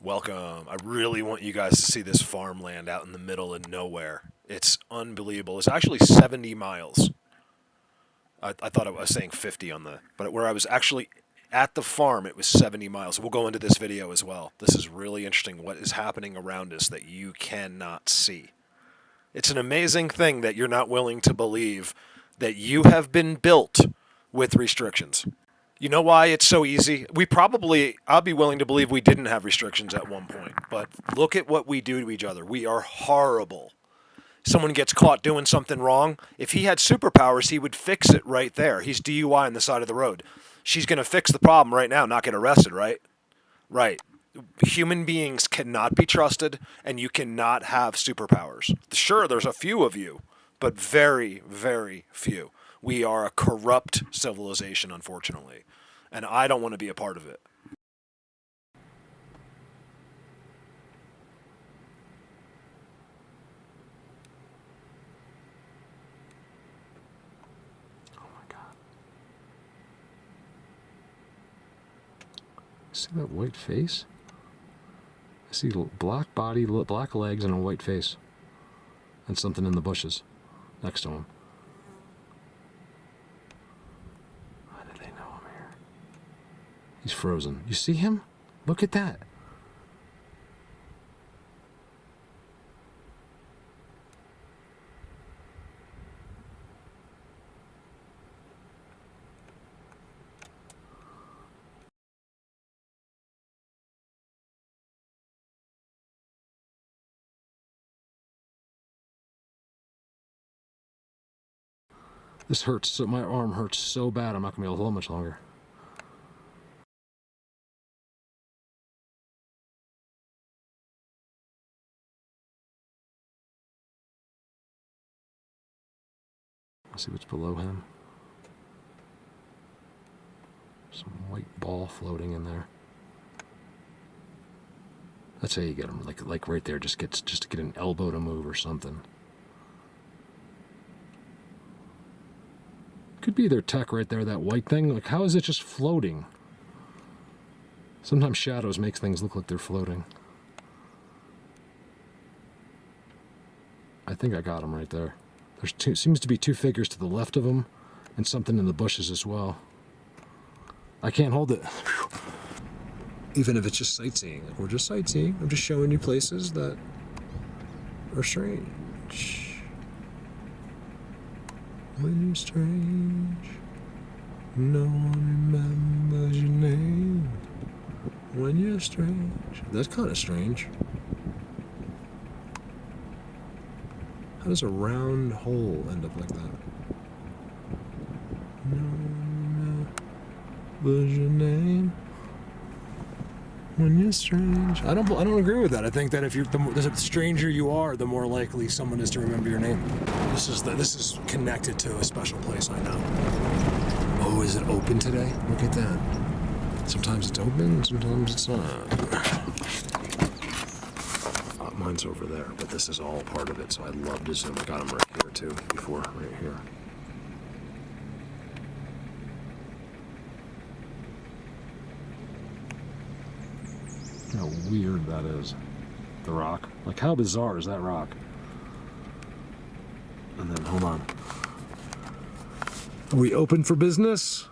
Welcome. I really want you guys to see this farmland out in the middle of nowhere. It's unbelievable. It's actually 70 miles. I thought I was saying 50 on the, but where I was actually at the farm, it was 70 miles. We'll go into this video as well. This is really interesting what is happening around us that you cannot see. It's an amazing thing that you're not willing to believe that you have been built with restrictions. You know why it's so easy? I'll be willing to believe we didn't have restrictions at one point, but look at what we do to each other. We are horrible. Someone gets caught doing something wrong. If he had superpowers, he would fix it right there. He's DUI on the side of the road. She's going to fix the problem right now, not get arrested, right? Right. Human beings cannot be trusted, and you cannot have superpowers. Sure, there's a few of you, but very, very few. We are a corrupt civilization, unfortunately, and I don't want to be a part of it. Oh my God. See that white face? I see black body, black legs, and a white face. And something in the bushes next to him. How did they know I'm here? He's frozen. You see him? Look at that. This hurts. So my arm hurts so bad. I'm not gonna be able to hold much longer. Let's see what's below him. Some white ball floating in there. That's how you get him. Like right there. Just to get an elbow to move or something. Could be their tech right there, that white thing. Like, how is it just floating? Sometimes shadows makes things look like they're floating. I think I got him right there. Seems to be two figures to the left of him, and something in the bushes as well. I can't hold it. Even if it's just sightseeing. Like, we're just sightseeing. I'm just showing you places that are strange. When you're strange, no one remembers your name. When you're strange. That's kind of strange. How does a round hole end up like that? No one remembers your name. When you're strange. I don't agree with that. I think that if the stranger you are, the more likely someone is to remember your name. This is connected to a special place I know. Oh, is it open today? Look at that. Sometimes it's open, sometimes it's not. Mine's over there, but this is all part of it, so I'd love to zoom. I got them right here too, before, right here. How weird that is. The rock. Like, how bizarre is that rock? And then, hold on. Are we open for business?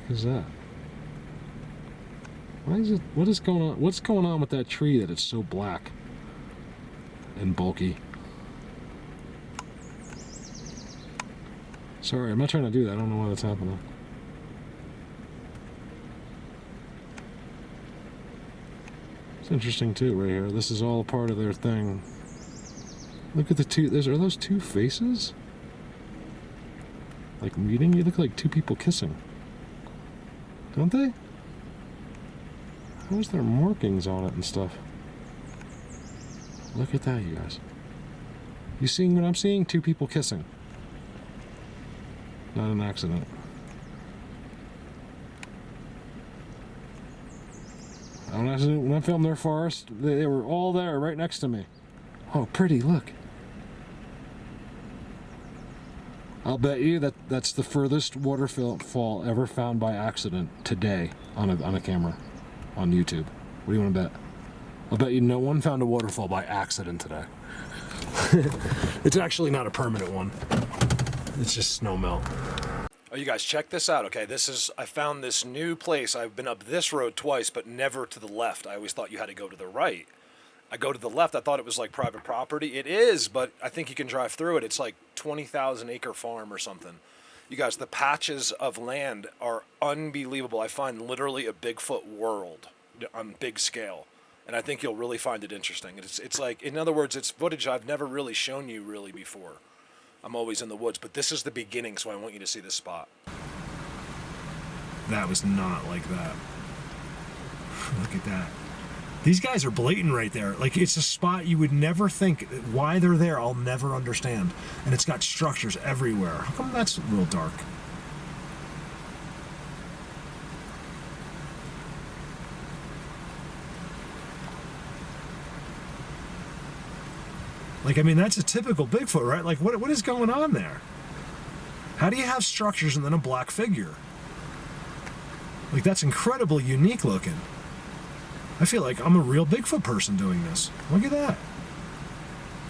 Is that? Why is it? What is going on? What's going on with that tree that it's so black and bulky? Sorry, I'm not trying to do that. I don't know why that's happening. Interesting too, right here. This is all part of their thing. Look at the two. Are those two faces? Like meeting? You look like two people kissing. Don't they? How is there markings on it and stuff? Look at that, you guys. You seeing what I'm seeing? Two people kissing. Not an accident. When I filmed their forest, they were all there right next to me. Oh, pretty, look. I'll bet you that's the furthest waterfall ever found by accident today on a camera on YouTube. What do you want to bet? I'll bet you no one found a waterfall by accident today. It's actually not a permanent one. It's just snow melt. Oh, you guys, check this out, okay? I found this new place. I've been up this road twice, but never to the left. I always thought you had to go to the right. I go to the left. I thought it was like private property. It is, but I think you can drive through it. It's like 20,000 acre farm or something. You guys, the patches of land are unbelievable. I find literally a Bigfoot world on big scale. And I think you'll really find it interesting. It's like, in other words, it's footage I've never really shown you really before. I'm always in the woods, but this is the beginning, so I want you to see this spot. That was not like that. Look at that. These guys are blatant right there. Like, it's a spot you would never think. Why they're there, I'll never understand. And it's got structures everywhere. How come that's real dark? Like, I mean, that's a typical Bigfoot, right? Like, what is going on there? How do you have structures and then a black figure? Like, that's incredibly unique looking. I feel like I'm a real Bigfoot person doing this. Look at that.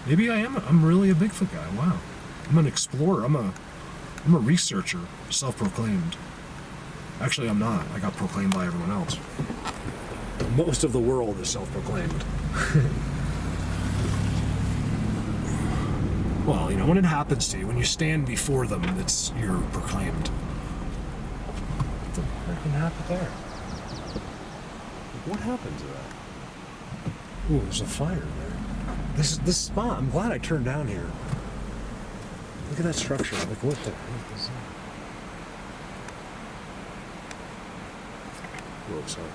Maybe I am. I'm really a Bigfoot guy. Wow. I'm an explorer. I'm a researcher, self-proclaimed. Actually, I'm not. I got proclaimed by everyone else. Most of the world is self-proclaimed. Well, you know, when it happens to you, when you stand before them, you're proclaimed. What the freaking happened there? What happened to that? Ooh, there's a fire there. This spot, I'm glad I turned down here. Look at that structure. Like, what the heck is that? Whoa, sorry.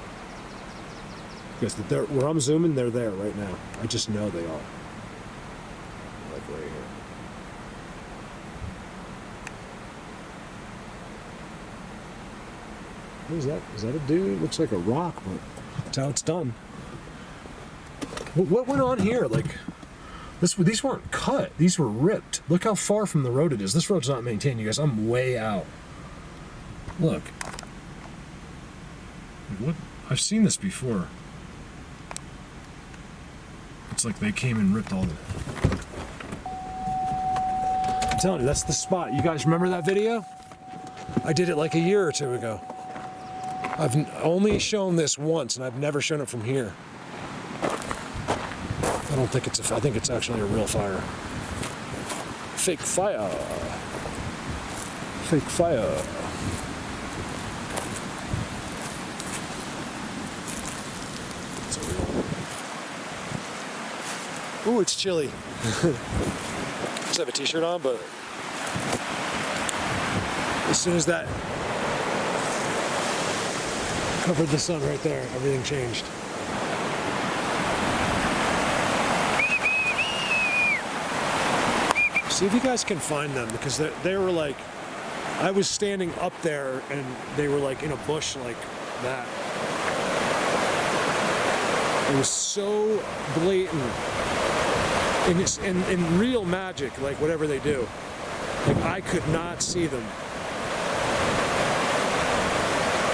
Because where I'm zooming, they're there right now. I just know they are. Like right here. What is that? Is that a dude? It looks like a rock, but that's how it's done. What went on here? Like, these weren't cut. These were ripped. Look how far from the road it is. This road's not maintained, you guys. I'm way out. Look. What? I've seen this before. It's like they came and ripped all the... I'm telling you, that's the spot. You guys remember that video? I did it like a year or two ago. I've only shown this once, and I've never shown it from here. I don't think I think it's actually a real fire. Fake fire. Fake fire. It's a real one. Ooh, it's chilly. Just have a t-shirt on, but as soon as that covered the sun right there, everything changed. See if you guys can find them, because they were like, I was standing up there and they were like in a bush like that. It was so blatant. And it's in real magic, like whatever they do. Like, I could not see them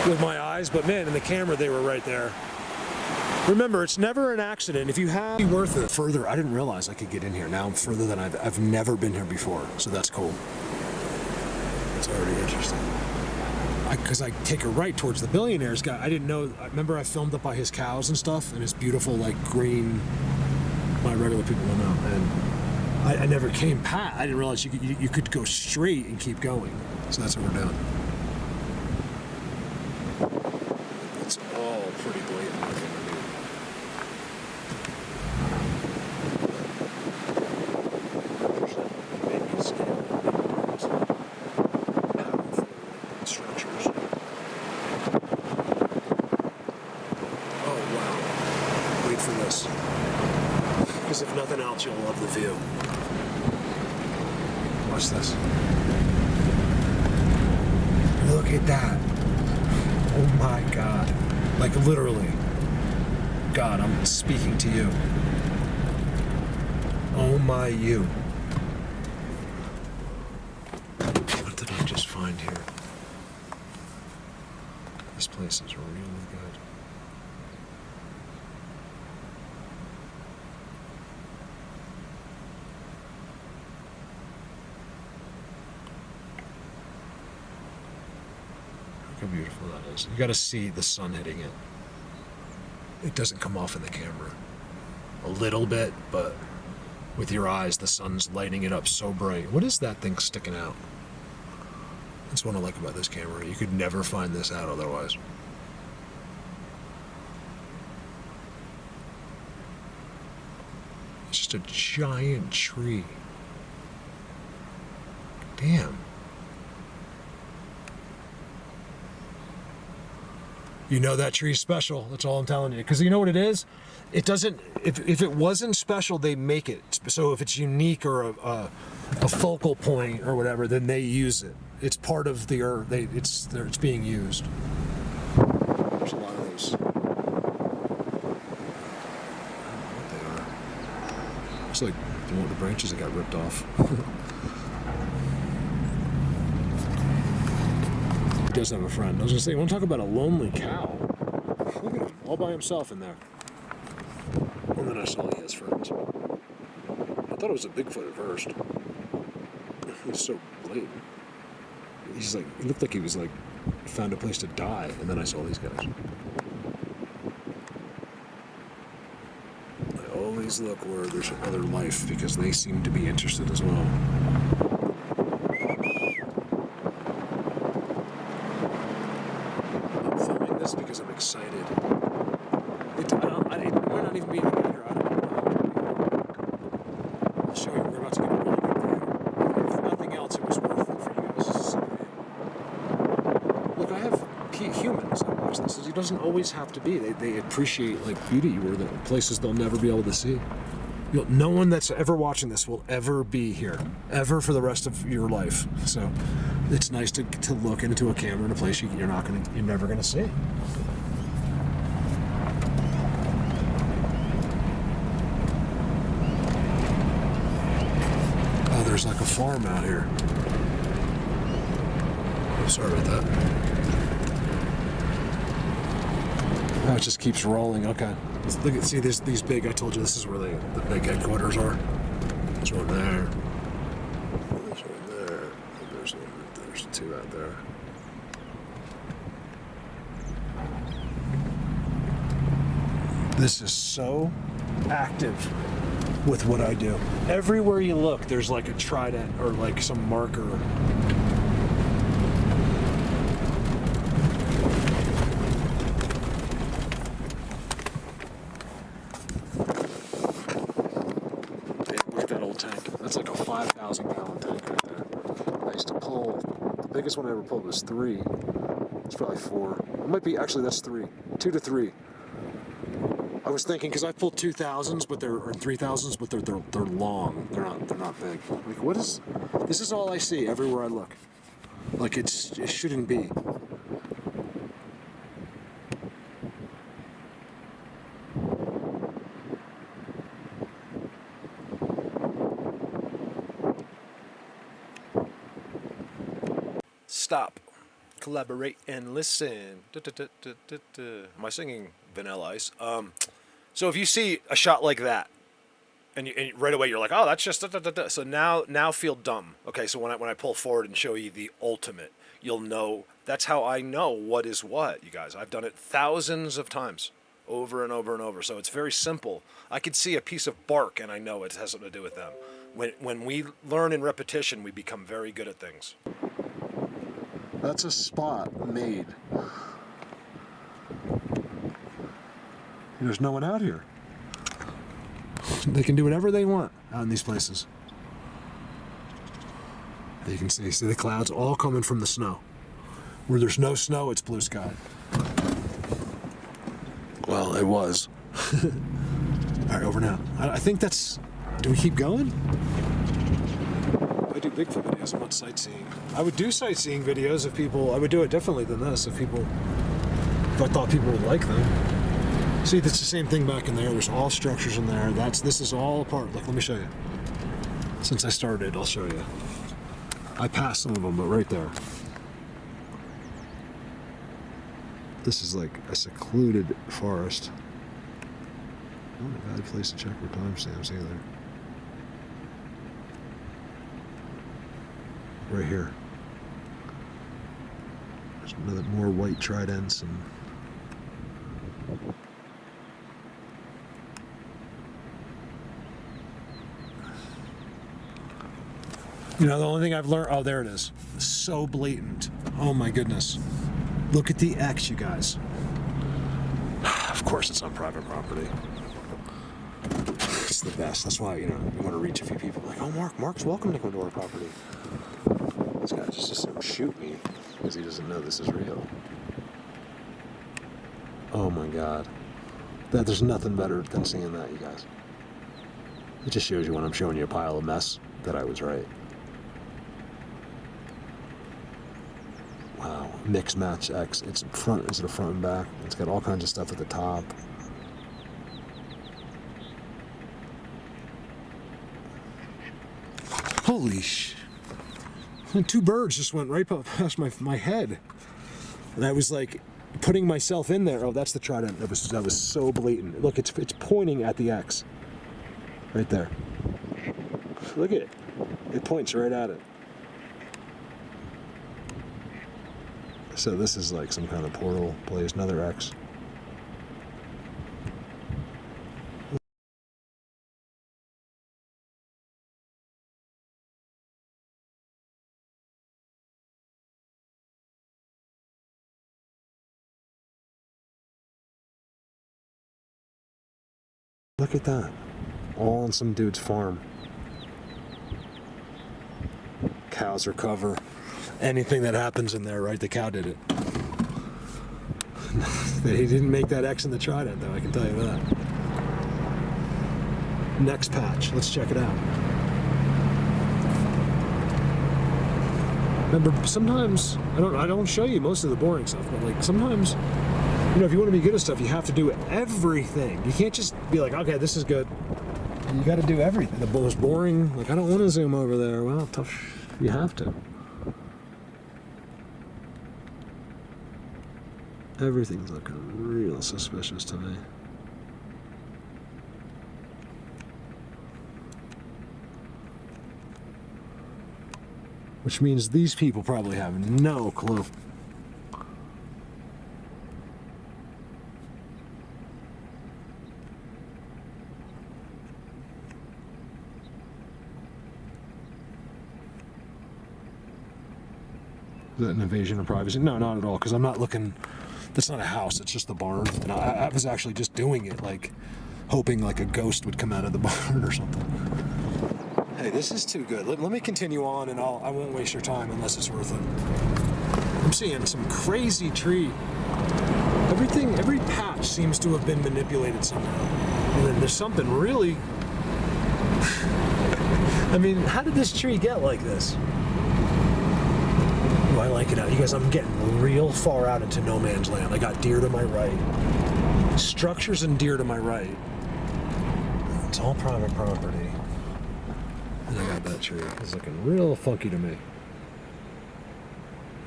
with my eyes, but man, in the camera they were right there. Remember, it's never an accident. If you have, it's worth it. Further, I didn't realize I could get in here. Now I'm further than I've never been here before, so that's cool. It's already interesting. Because I take a right towards the billionaire's guy. I didn't know. Remember, I filmed up by his cows and stuff, and his beautiful like green. My regular people don't know, and I never came past. I didn't realize you could go straight and keep going. So that's what we're doing. It's all pretty blatant. if nothing else, you'll love the view. Watch this. Look at that. Oh my God. Like literally. God, I'm speaking to you. Oh my you. What did I just find here? This place is really good. Look how beautiful that is. You gotta see the sun hitting it. It doesn't come off in the camera. A little bit, but with your eyes, the sun's lighting it up so bright. What is that thing sticking out? That's what I like about this camera. You could never find this out otherwise. It's just a giant tree. Damn. You know that tree's special. That's all I'm telling you. Because you know what it is? It doesn't. If it wasn't special, they make it. So if it's unique or a focal point or whatever, then they use it. It's part of the earth. It's being used. There's a lot of those. I don't know what they are. It's like the branches that got ripped off. He does have a friend. I was gonna say, you want to talk about a lonely cow? Look at him, all by himself in there. And then I saw he has friends. I thought it was a Bigfoot at first. He was so blatant. He looked like he was like, found a place to die, and then I saw these guys. I always look where there's another life, because they seem to be interested as well. I'm filming this because I'm excited. It might not even be in the here. I don't know. I'll show you. We're about to get a really good view. If nothing else, it was worth it for you guys to see. Look, I have humans that watch this. It doesn't always have to be. They appreciate like beauty or the places they'll never be able to see. No one that's ever watching this will ever be here, ever for the rest of your life. So it's nice to look into a camera in a place you're never gonna see. Oh, there's like a farm out here. Oh, sorry about that. Oh, it just keeps rolling. Okay. Look at, see these big, I told you this is where the big headquarters are. There's one there. There's one there. And there's two out there. This is so active with what I do. Everywhere you look, there's like a trident or like some marker. That's like a 5,000 gallon tank right there. I used to pull, the biggest one I ever pulled was 3. It's probably 4. It might be, actually that's 3. 2 to 3. I was thinking, because I pulled 2,000s, or 3,000s, but they're long. They're not big. Like, what is, this is all I see everywhere I look. Like it shouldn't be. Stop, collaborate, and listen. Am I singing Vanilla Ice? So if you see a shot like that, and right away you're like, oh, that's just So now feel dumb. Okay, so when I pull forward and show you the ultimate, you'll know. That's how I know what is what, you guys. I've done it thousands of times, over and over and over. So it's very simple. I could see a piece of bark, and I know it has something to do with them. When we learn in repetition, we become very good at things. That's a spot made. There's no one out here. They can do whatever they want out in these places. You can see the clouds all coming from the snow. Where there's no snow, it's blue sky. Well, it was. All right, over now. I think that's... Do we keep going? I do Bigfoot videos. I'm not sightseeing. I would do sightseeing videos if people... I would do it differently than this if people... If I thought people would like them. See, it's the same thing back in there. There's all structures in there. This is all a part. Like, let me show you. Since I started, I'll show you. I passed some of them, but right there. This is like a secluded forest. Not a bad place to check for timestamps either. Right here. There's another more white tridents and you know, the only thing I've learned, oh, there it is. So blatant. Oh my goodness. Look at the X, you guys. Of course it's on private property. It's the best. That's why, you know, you want to reach a few people. Like, oh, Mark's welcome to come to our property. This guy just assumed shoot me because he doesn't know this is real. Oh my God. There's nothing better than seeing that, you guys. It just shows you when I'm showing you a pile of mess that I was right. Wow, mix match X. It's front instead of front and back. It's got all kinds of stuff at the top. Holy sh! Two birds just went right past my head, and I was like putting myself in there. Oh, that's the trident. That was so blatant. Look, it's pointing at the X, right there. Look at it. It points right at it. So this is like some kind of portal place, another X. Look at that. All on some dude's farm. Cows are cover. Anything that happens in there, right? The cow did it. He didn't make that X in the trident, though, I can tell you that. Next patch, let's check it out. Remember, sometimes, I don't show you most of the boring stuff, but like sometimes, you know, if you want to be good at stuff, you have to do everything. You can't just be like, okay, this is good. You got to do everything. The most boring, like, I don't want to zoom over there. Well, tough, you have to. Everything's looking real suspicious to me. Which means these people probably have no clue. Is that an invasion of privacy? No, not at all, because I'm not looking... That's not a house, it's just the barn. And I was actually just doing it, like, hoping like a ghost would come out of the barn or something. Hey, this is too good. Let me continue on, and I won't waste your time unless it's worth it. I'm seeing some crazy tree. Every patch seems to have been manipulated somehow. And then there's something really... I mean, how did this tree get like this? Oh, I like it out. You guys, I'm getting real far out into no man's land. I got deer to my right. Structures and deer to my right. It's all private property. And I got that tree. It's looking real funky to me.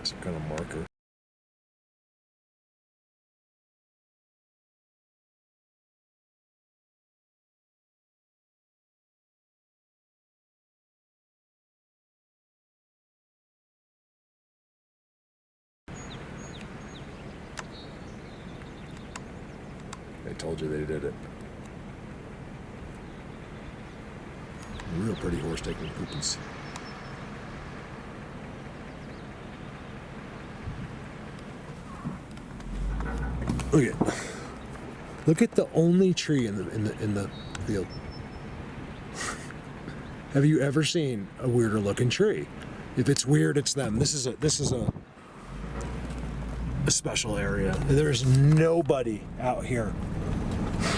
Some kind of marker. I told you they did it. A real pretty horse taking poopies. Look at the only tree in the field. Have you ever seen a weirder looking tree? If it's weird, it's them. This is a special area. There's nobody out here.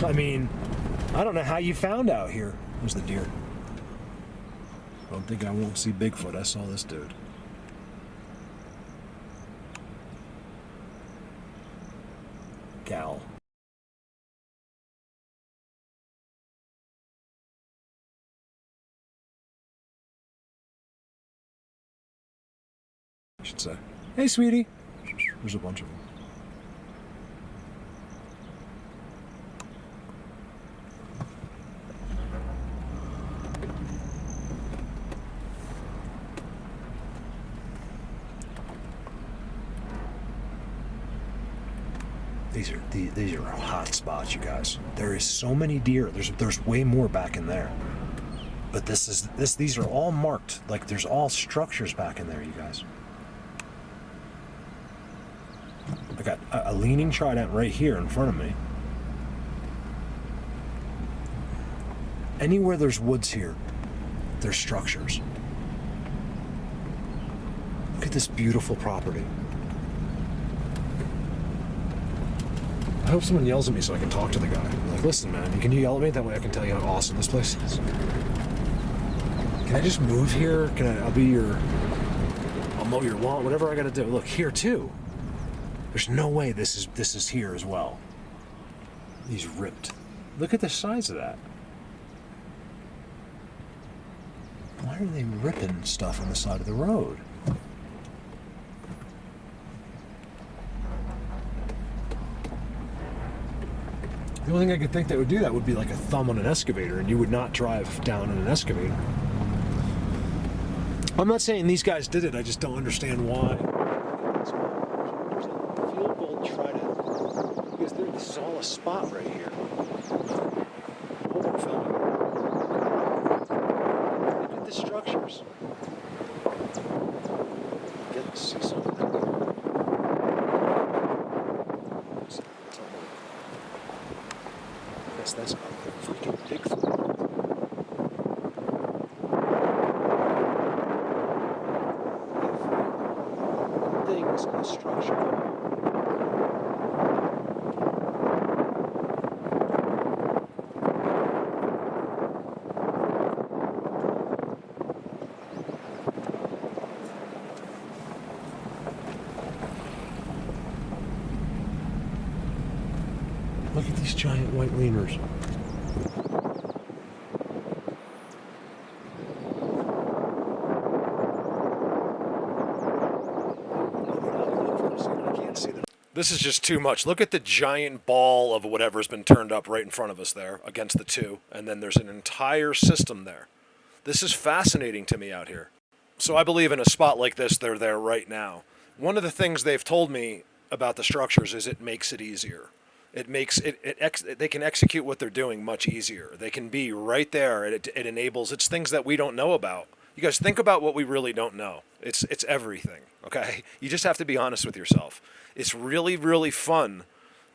I mean, I don't know how you found out here. There's the deer. I don't think I won't see Bigfoot. I saw this dude. Gal. I should say. Hey, sweetie. There's a bunch of them. These are hot spots, you guys. There is so many deer. There's way more back in there. But these are all marked. Like there's all structures back in there, you guys. I got a leaning trident right here in front of me. Anywhere there's woods here, there's structures. Look at this beautiful property. I hope someone yells at me so I can talk to the guy. I'm like, listen, man, can you yell at me? That way I can tell you how awesome this place is. Can I just move here? I'll mow your lawn, whatever I gotta do. Look, here too. There's no way this is here as well. He's ripped. Look at the size of that. Why are they ripping stuff on the side of the road? The only thing I could think that would do that would be like a thumb on an excavator, and you would not drive down in an excavator. I'm not saying these guys did it, I just don't understand why. There's a field goal trident. Because this is all a spot right here. Hold on, filming. Look at the structures. Get to see something. That's a freaking Bigfoot. Things in the structure. Look at these giant white lemurs. This is just too much. Look at the giant ball of whatever's been turned up right in front of us there against the two, and then there's an entire system there. This is fascinating to me out here. So I believe in a spot like this, they're there right now. One of the things they've told me about the structures is it makes it easier. It makes they can execute what they're doing much easier. They can be right there. It enables, it's things that we don't know about. You guys think about what we really don't know. It's everything, okay? You just have to be honest with yourself. It's really, really fun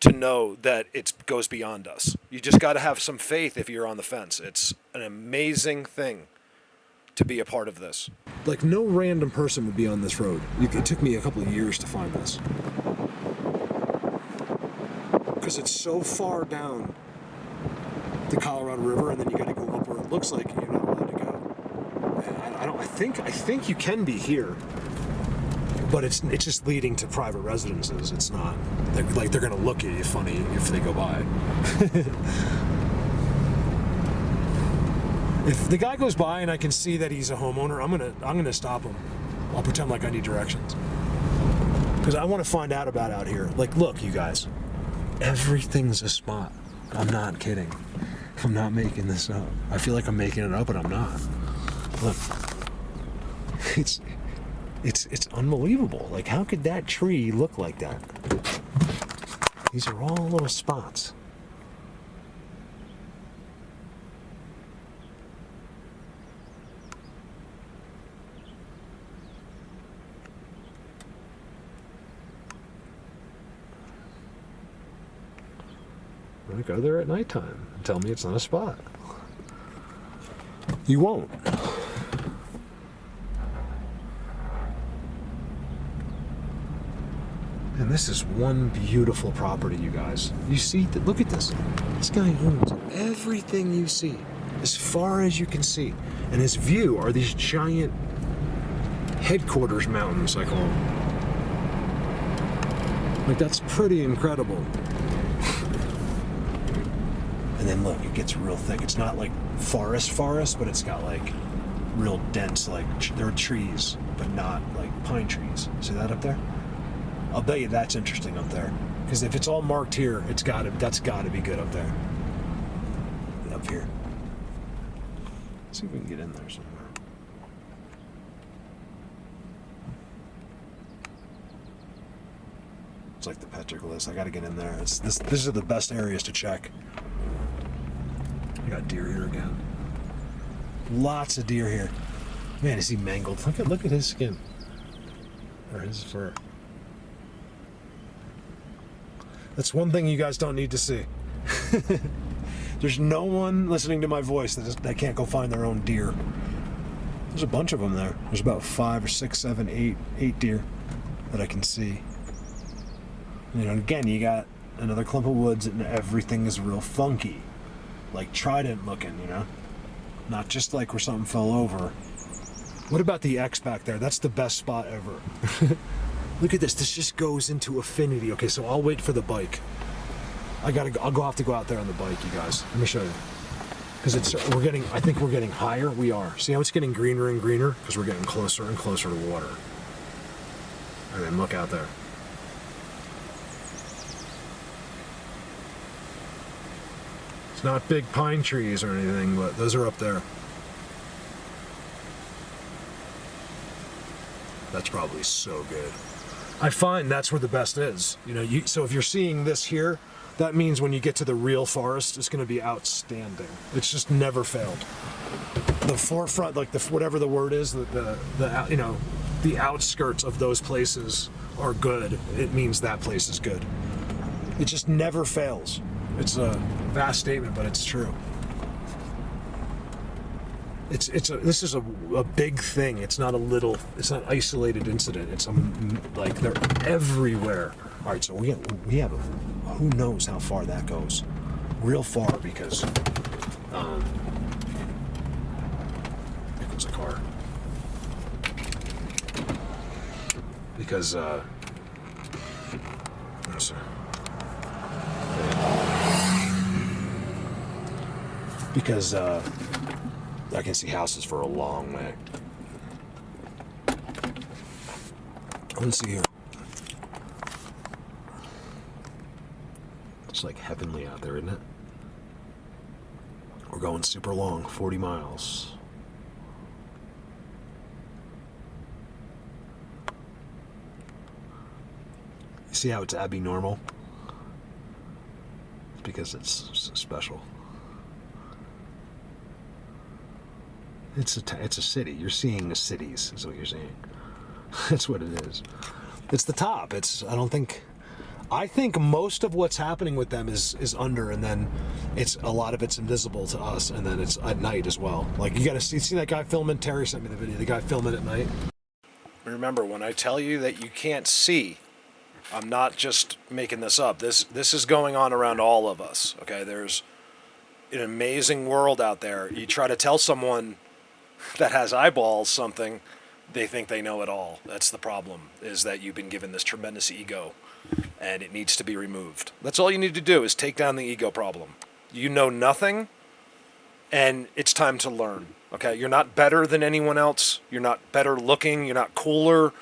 to know that it goes beyond us. You just got to have some faith if you're on the fence. It's an amazing thing to be a part of this. Like, no random person would be on this road. It took me a couple of years to find this. Because it's so far down the Colorado River, and then you got to go up where it looks like you're not allowed to go. And I think you can be here, but it's just leading to private residences. It's not. They're gonna look at you funny if they go by. If the guy goes by and I can see that he's a homeowner, I'm gonna stop him. I'll pretend like I need directions, because I want to find out about out here. Like, look, you guys, everything's a spot. I'm not kidding. I'm not making this up. I feel like I'm making it up, but I'm not. Look, it's unbelievable. Like, how could that tree look like that? These are all little spots. I'm gonna go there at nighttime and tell me it's not a spot. You won't. And this is one beautiful property, you guys. You see, look at this. This guy owns everything you see, as far as you can see. And his view are these giant headquarters mountains, I call them. Like, that's pretty incredible. And then look, it gets real thick. It's not like forest, but it's got like real dense, like there are trees, but not like pine trees. See that up there? I'll bet you that's interesting up there. Because if it's all marked here, that's gotta be good up there. Up here. Let's see if we can get in there somewhere. It's like the petroglyphs. I gotta get in there. These are the best areas to check. I got deer here again. Lots of deer here. Man, is he mangled? Look at his skin. Or his fur. That's one thing you guys don't need to see. There's no one listening to my voice that can't go find their own deer. There's a bunch of them there. There's about 5 or 6, 7, 8 deer that I can see. You know, again, you got another clump of woods and everything is real funky. Like trident looking, you know? Not just like where something fell over. What about the X back there? That's the best spot ever. Look at this. This just goes into infinity. Okay, so I'll wait for the bike. I'll have to go out there on the bike, you guys. Let me show you. Because I think we're getting higher. We are. See how it's getting greener and greener? Because we're getting closer and closer to water. And then look out there. It's not big pine trees or anything, but those are up there. That's probably so good. I find that's where the best is. You know, so if you're seeing this here, that means when you get to the real forest, it's going to be outstanding. It's just never failed. The forefront, like whatever the word is, the outskirts of those places are good. It means that place is good. It just never fails. It's a vast statement, but it's true. This is a big thing. It's not an isolated incident. It's like they're everywhere. All right, so we have who knows how far that goes? Real far, because here comes a car. Because I can see houses for a long way. Let's see here. It's like heavenly out there, isn't it? We're going super long, 40 miles. You see how it's abnormal? It's because it's special. It's a city. You're seeing the cities, is what you're seeing. That's what it is. It's the top. I think most of what's happening with them is under, and then a lot of it's invisible to us, and then it's at night as well. Like, you see that guy filming? Terry sent me the video. The guy filming at night. Remember, when I tell you that you can't see, I'm not just making this up. This is going on around all of us. Okay, there's an amazing world out there. You try to tell someone that has eyeballs something, they think they know it all. That's the problem, is that you've been given this tremendous ego, and it needs to be removed. That's all you need to do, is take down the ego problem. You know nothing, and it's time to learn. Okay, you're not better than anyone else. You're not better looking. You're not cooler.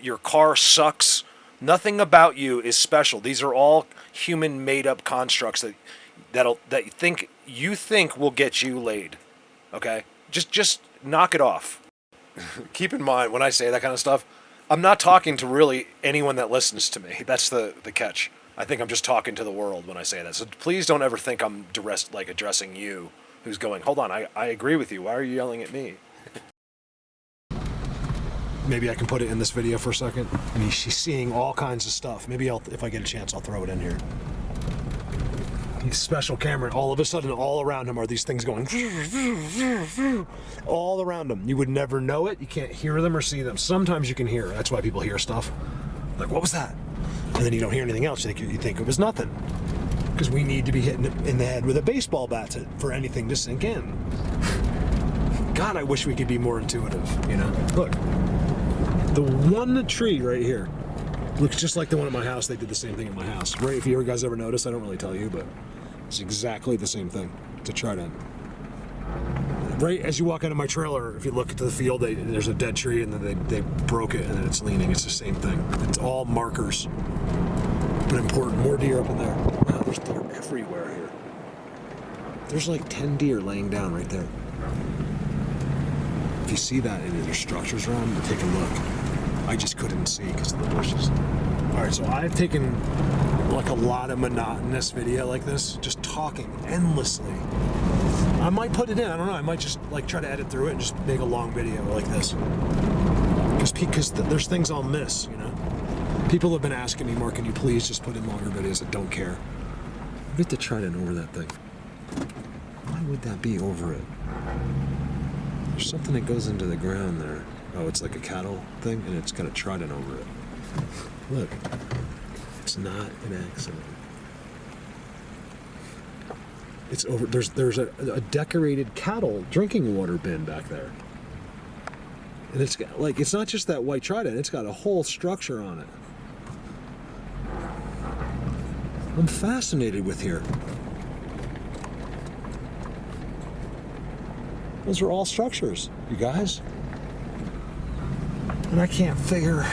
Your car sucks. Nothing about you is special. These are all human made-up constructs that you think will get you laid. Okay, just knock it off. Keep in mind, when I say that kind of stuff, I'm not talking to really anyone that listens to me. That's the catch. I think I'm just talking to the world when I say that. So please don't ever think I'm addressing you, who's going, hold on, I agree with you. Why are you yelling at me? Maybe I can put it in this video for a second. I mean, she's seeing all kinds of stuff. Maybe if I get a chance, I'll throw it in here. He's special camera. All of a sudden, all around him are these things going all around him. You would never know it. You can't hear them or see them. Sometimes you can hear. That's why people hear stuff. Like, what was that? And then you don't hear anything else. You think it was nothing. Because we need to be hitting it in the head with a baseball bat for anything to sink in. God, I wish we could be more intuitive, you know? Look, the one tree right here looks just like the one at my house. They did the same thing at my house. Right, if you guys ever noticed, I don't really tell you, but it's exactly the same thing. It's a trident. Right as you walk into my trailer, if you look into the field, there's a dead tree, and then they broke it, and then it's leaning. It's the same thing. It's all markers, but important. More deer up in there. Wow, there's deer everywhere here. There's like 10 deer laying down right there. If you see that and there's structures around, take a look. I just couldn't see because of the bushes. All right, so I've taken like a lot of monotonous video like this, just talking endlessly. I might put it in, I don't know, I might just like try to edit through it and just make a long video like this. Because there's things I'll miss, you know? People have been asking me, Mark, can you please just put in longer videos? I don't care. I get to trident over that thing. Why would that be over it? There's something that goes into the ground there. Oh, it's like a cattle thing, and it's got a trident over it. Look, it's not an accident. It's over. There's a decorated cattle drinking water bin back there, and it's got, like, it's not just that white trident. It's got a whole structure on it. I'm fascinated with here. Those are all structures, you guys. And I can't figure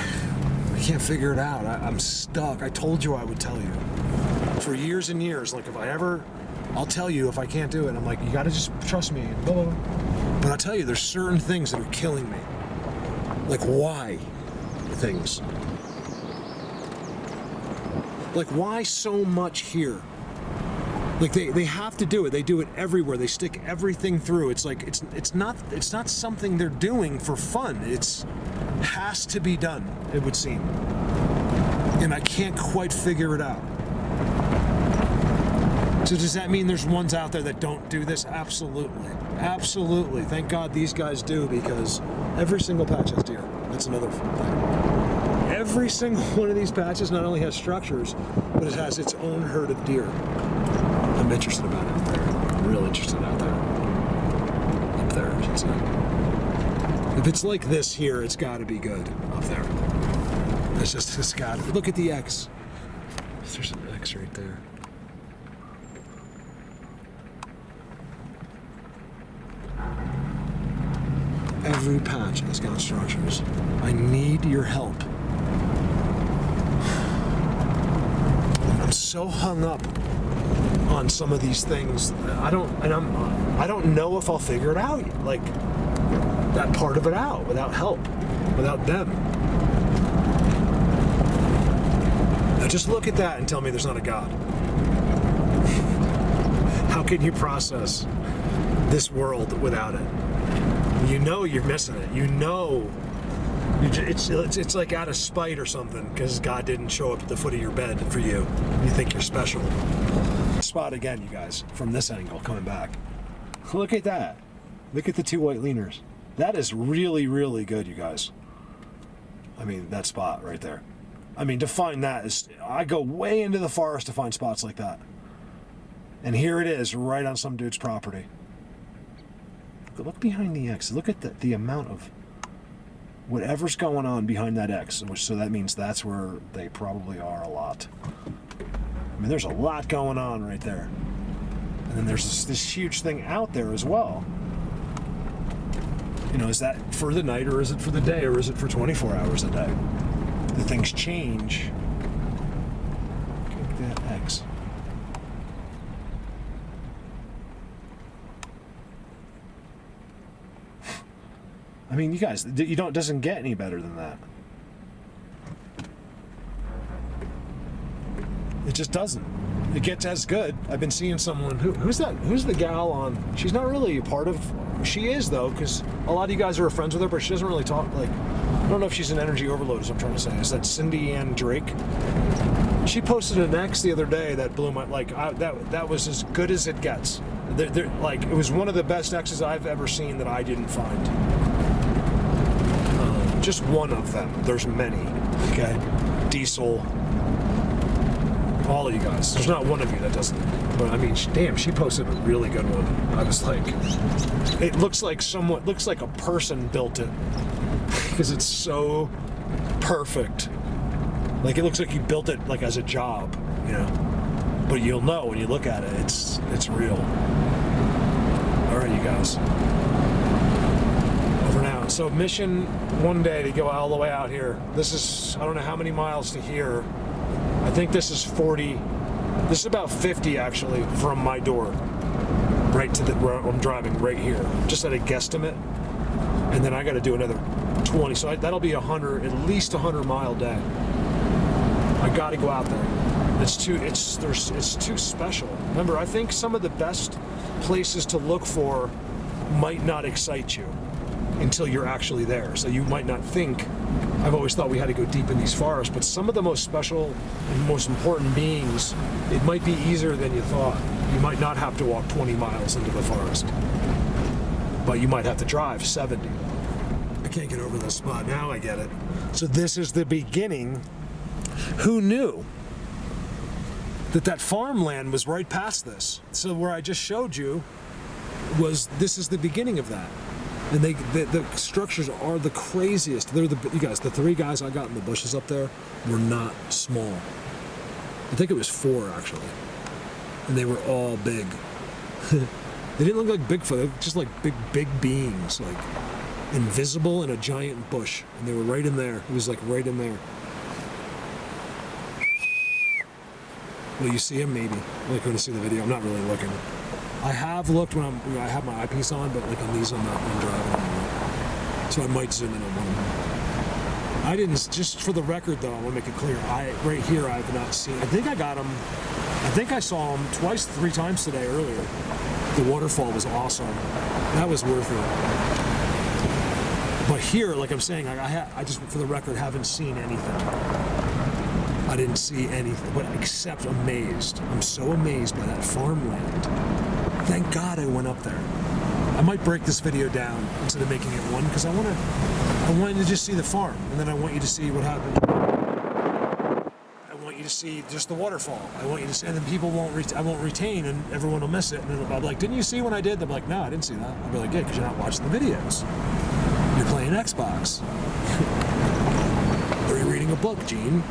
it out. I'm stuck. I told you I would tell you. For years and years, like, I'll tell you if I can't do it. I'm like, you gotta just trust me. Blah, blah, blah. But I'll tell you, there's certain things that are killing me. Like, why things? Like, why so much here? Like, they have to do it. They do it everywhere. They stick everything through. It's like it's not something they're doing for fun. It's has to be done, it would seem. And I can't quite figure it out. So does that mean there's ones out there that don't do this? Absolutely. Absolutely. Thank God these guys do, because every single patch has deer. That's another thing. Every single one of these patches not only has structures, but it has its own herd of deer. I'm interested about it out there. I'm real interested out there. Up there, I should say. If it's like this here, it's got to be good up there. It's got to. Look at the X. There's an X right there. Every patch has got structures. I need your help. I'm so hung up on some of these things. I don't know if I'll figure it out. Like, that part of it out without help, without them. Now just look at that and tell me there's not a God. How can you process this world without it? You know you're missing it. You know it's like out of spite or something because God didn't show up at the foot of your bed for you. You think you're special. Spot again, you guys, from this angle coming back. Look at that. Look at the two white leaners. That is really, really good, you guys. I mean, that spot right there. I mean, to find that is, I go way into the forest to find spots like that. And here it is, right on some dude's property. Look behind the X. Look at the amount of whatever's going on behind that X. So that means that's where they probably are a lot. I mean, there's a lot going on right there. And then there's this huge thing out there as well. You know, is that for the night, or is it for the day, or is it for 24 hours a day? The things change. Look at that X. I mean, you guys, it doesn't get any better than that. It just doesn't. It gets as good. I've been seeing someone, who's that? Who's the gal on? She's not really a part of. She is though, because a lot of you guys are friends with her, but she doesn't really talk. Like, I don't know if she's an energy overload. Is what I'm trying to say. Is that Cindy Ann Drake? She posted an X the other day that blew my that was as good as it gets. Like, it was one of the best X's I've ever seen that I didn't find. Just one of them. There's many. Okay, Diesel. All of you guys. There's not one of you that doesn't. But I mean, damn, she posted a really good one. I was like, it looks like a person built it because it's so perfect. Like it looks like you built it like as a job, you know. But you'll know when you look at it, it's real. All right, you guys. Over now. So mission one day to go all the way out here. This is, I don't know how many miles to here. I think this is 40. This is about 50 actually from my door, right to where I'm driving right here. Just at a guesstimate, and then I got to do another 20. So that'll be 100, at least 100-mile day. I got to go out there. It's too special. Remember, I think some of the best places to look for might not excite you until you're actually there. So you might not think. I've always thought we had to go deep in these forests, but some of the most special and most important beings, it might be easier than you thought. You might not have to walk 20 miles into the forest, but you might have to drive 70. I can't get over this spot. Now I get it. So this is the beginning. Who knew that farmland was right past this? So where I just showed you this is the beginning of that. And the structures are the craziest. You guys, the 3 guys I got in the bushes up there were not small. I think it was 4 actually, and they were all big. They didn't look like Bigfoot. They looked just like big beings, like invisible in a giant bush, and they were right in there. It was like right in there. Will you see him? Maybe. Like when you see the video, I'm not really looking. I have looked when I have my eyepiece on, but like on these I'm not driving anymore. So I might zoom in on one of them. I didn't, just for the record though, I want to make it clear, right here I have not seen, I think I got him, I think I saw him 3 times today earlier. The waterfall was awesome. That was worth it. But here, like I'm saying, I just, for the record, haven't seen anything. I didn't see anything, but except amazed. I'm so amazed by that farmland. Thank God I went up there. I might break this video down instead of making it one, because I want you to just see the farm, and then I want you to see what happened. I want you to see just the waterfall. I want you to see, and then people I won't retain, and everyone will miss it. And then I'll be like, didn't you see when I did? They'll be like, no, I didn't see that. I'll be like, yeah, because you're not watching the videos. You're playing Xbox. Or you're reading a book, Gene.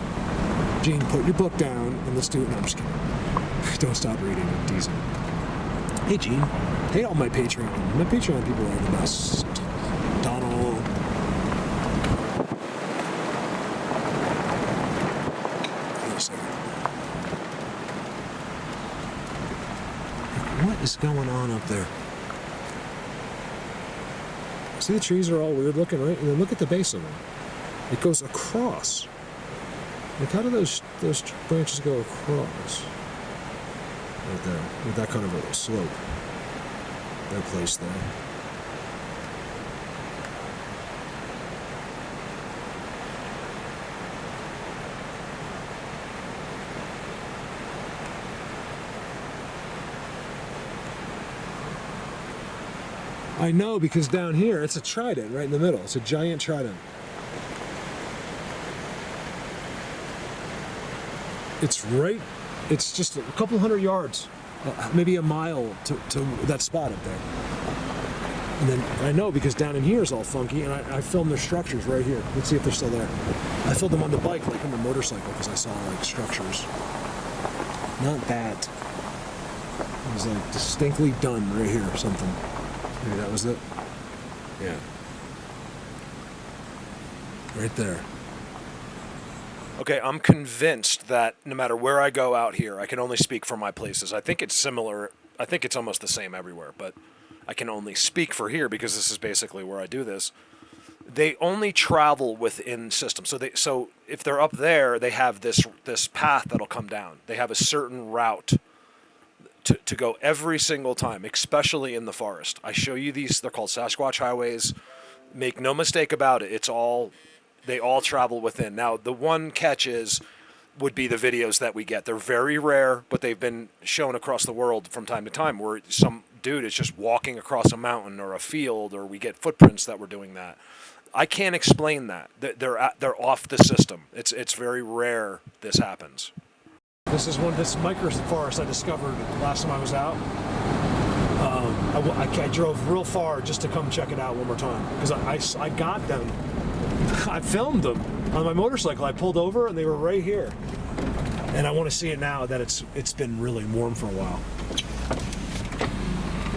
Gene, put your book down and let's do it. No, I'm just kidding. Don't stop reading. I'm teasing. Hey, Gene. Hey, all my Patreon. My Patreon people are the best. Donald. Wait a second. What is going on up there? See, the trees are all weird looking, right? And then look at the base of them. It goes across. Like, how do those branches go across? Right there, with that kind of a slope. They're placed there. I know, because down here, it's a trident right in the middle. It's a giant trident. It's just a couple hundred yards, maybe a mile to that spot up there. And then I know, because down in here is all funky, and I filmed their structures right here. Let's see if they're still there. I filmed them on the bike, like on the motorcycle, because I saw like structures. Not that. It was like distinctly done right here or something. Maybe that was it. Yeah. Right there. Okay, I'm convinced that no matter where I go out here, I can only speak for my places. I think it's similar. I think it's almost the same everywhere, but I can only speak for here because this is basically where I do this. They only travel within systems. So if they're up there, they have this path that'll come down. They have a certain route to go every single time, especially in the forest. I show you these. They're called Sasquatch highways. Make no mistake about it. They all travel within. Now, the one catch would be the videos that we get. They're very rare, but they've been shown across the world from time to time, where some dude is just walking across a mountain or a field, or we get footprints that we're doing that. I can't explain that. They're off the system. It's very rare this happens. This microforest I discovered last time I was out. I drove real far just to come check it out one more time because I got them. I filmed them on my motorcycle. I pulled over and they were right here. And I want to see it now that it's been really warm for a while.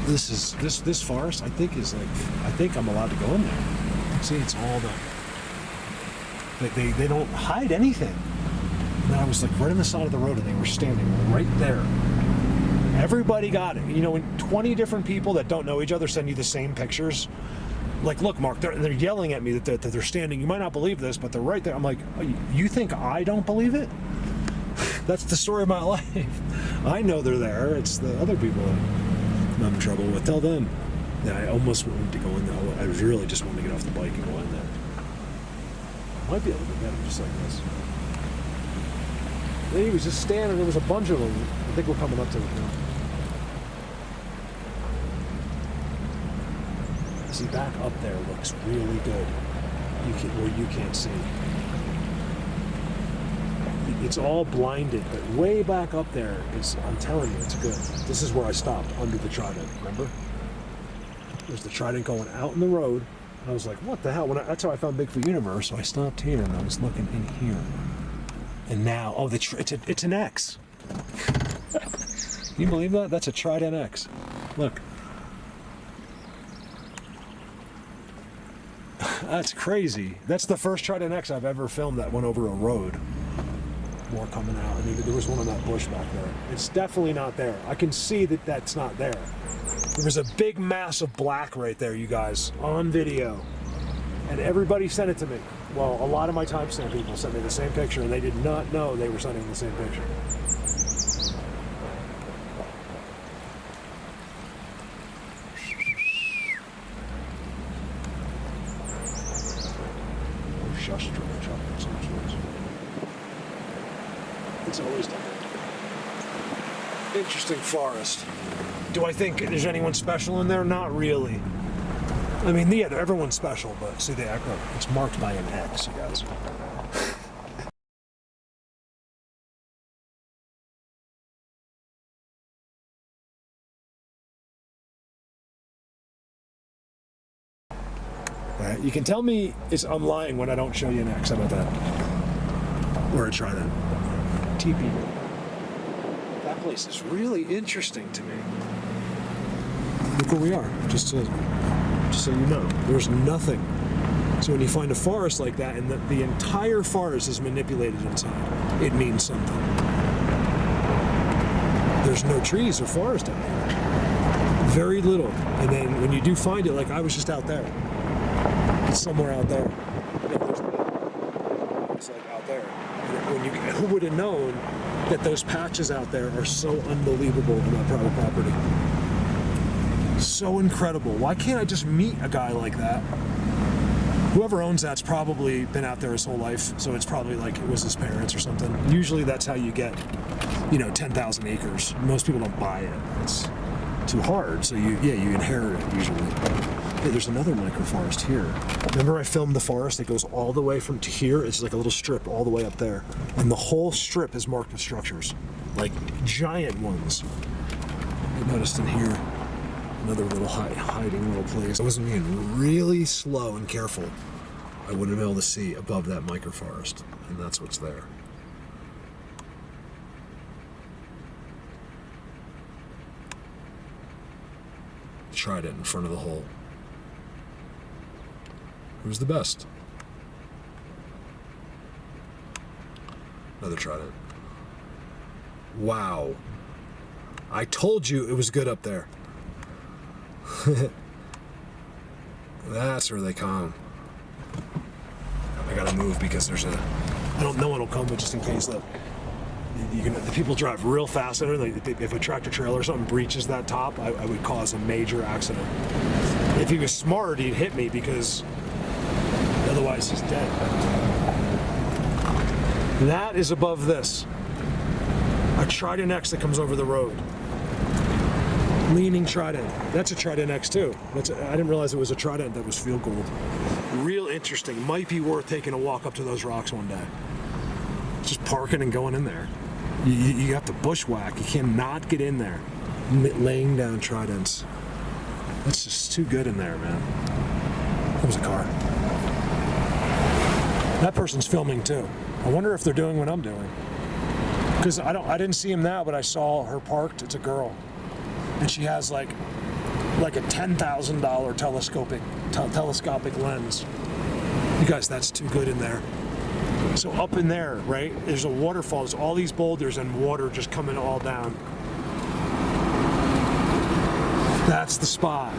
This forest I think I'm allowed to go in there. See, it's all they don't hide anything. And I was like right on the side of the road and they were standing right there. Everybody got it. You know, when 20 different people that don't know each other send you the same pictures. Like, look, Mark, they're yelling at me that they're standing. You might not believe this, but they're right there. I'm like, you think I don't believe it? That's the story of my life. I know they're there. It's the other people that I'm having trouble with. Tell them. Yeah, I almost wanted to go in there. I was really just wanting to get off the bike and go in there. Might be able to get him just like this. Then he was just standing. There was a bunch of them. I think we're coming up to it now. See, back up there looks really good. Where you can't see. It's all blinded, but way back up there is, I'm telling you, it's good. This is where I stopped, under the trident, remember? There's the trident going out in the road. I was like, what the hell? That's how I found Bigfoot Universe, so I stopped here and I was looking in here. And now, it's an X. Can you believe that? That's a Trident X. Look. That's crazy. That's the first Trident X I've ever filmed that went over a road. More coming out. I mean, there was one on that bush back there. It's definitely not there. I can see that that's not there. There was a big mass of black right there, you guys, on video. And everybody sent it to me. Well, a lot of my timestamp people sent me the same picture, and they did not know they were sending the same picture. It's always done. Interesting forest. Do I think there's anyone special in there? Not really. I mean, yeah, everyone's special, but see, it's marked by an X, you guys. Right, you can tell me I'm lying when I don't show you an X. How about that? Or a trident. Teepee. That place is really interesting to me. Look where we are, just so you know. There's nothing. So when you find a forest like that, and the entire forest is manipulated inside, it means something. There's no trees or forest out here. Very little. And then when you do find it, like I was just out there. It's somewhere out there. It's like out there. Who would have known that those patches out there are so unbelievable in that private property? So incredible. Why can't I just meet a guy like that? Whoever owns that's probably been out there his whole life, so it's probably like it was his parents or something. Usually that's how you get, 10,000 acres. Most people don't buy it. It's too hard, so you inherit it usually. Hey, there's another microforest here. Remember I filmed the forest that goes all the way from to here? It's like a little strip all the way up there. And the whole strip is marked with structures. Like giant ones. I noticed in here, another little hiding little place. I wasn't being really slow and careful. I wouldn't have been able to see above that microforest. And that's what's there. Tried it in front of the hole. Who's the best? Another trident. Wow. I told you it was good up there. That's where they come. I gotta move because no one will come, but just in case the people drive real fast in there. If a tractor trailer or something breaches that top, I would cause a major accident. If he was smart, he'd hit me because otherwise he's dead. That is above this. A Trident X that comes over the road. Leaning Trident. That's a Trident X too. I didn't realize it was a Trident that was field gold. Real interesting. Might be worth taking a walk up to those rocks one day. Just parking and going in there. You have to bushwhack. You cannot get in there. Laying down tridents. That's just too good in there, man. That was a car. That person's filming too. I wonder if they're doing what I'm doing. Because I didn't see him now, but I saw her parked. It's a girl, and she has like a $10,000 telescopic lens. You guys, that's too good in there. So up in there, right? There's a waterfall. There's all these boulders and water just coming all down. That's the spot.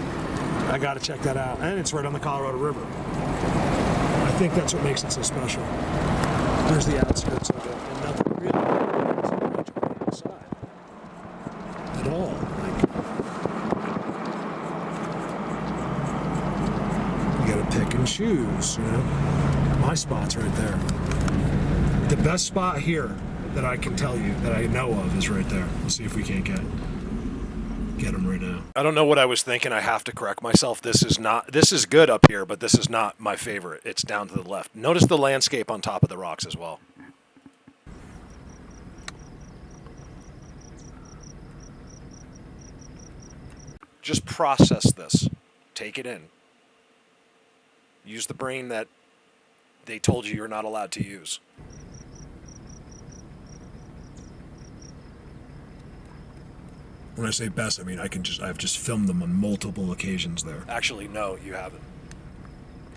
I got to check that out, and it's right on the Colorado River. I think that's what makes it so special. There's the outskirts of it, and nothing really on the side at all. Like, you gotta pick and choose, you know. My spot's right there. The best spot here that I can tell you that I know of is right there. We'll see if we can't get them right now. I don't know what I was thinking. I have to correct myself. This is good up here, but this is not my favorite. It's down to the left. Notice the landscape on top of the rocks as well. Just process this. Take it in. Use the brain that they told you you're not allowed to use. When I say best, I mean I've just filmed them on multiple occasions there. Actually, no, you haven't.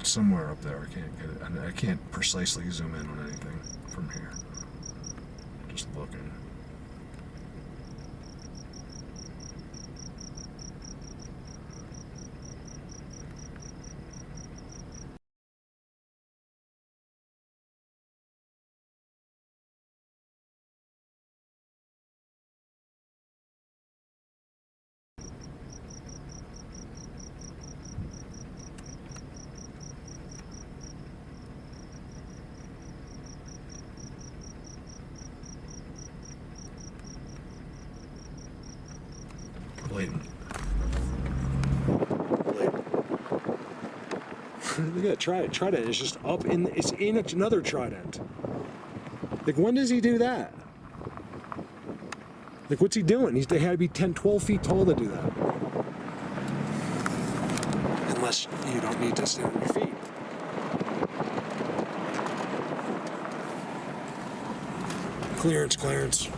Somewhere up there, I can't get it. I can't precisely zoom in on anything from here. Just looking. Blatant. Look at that trident. It's just up in. It's in another trident. Like, when does he do that? Like, what's he doing? They had to be 10, 12 feet tall to do that. Unless you don't need to stand on your feet. Clearance.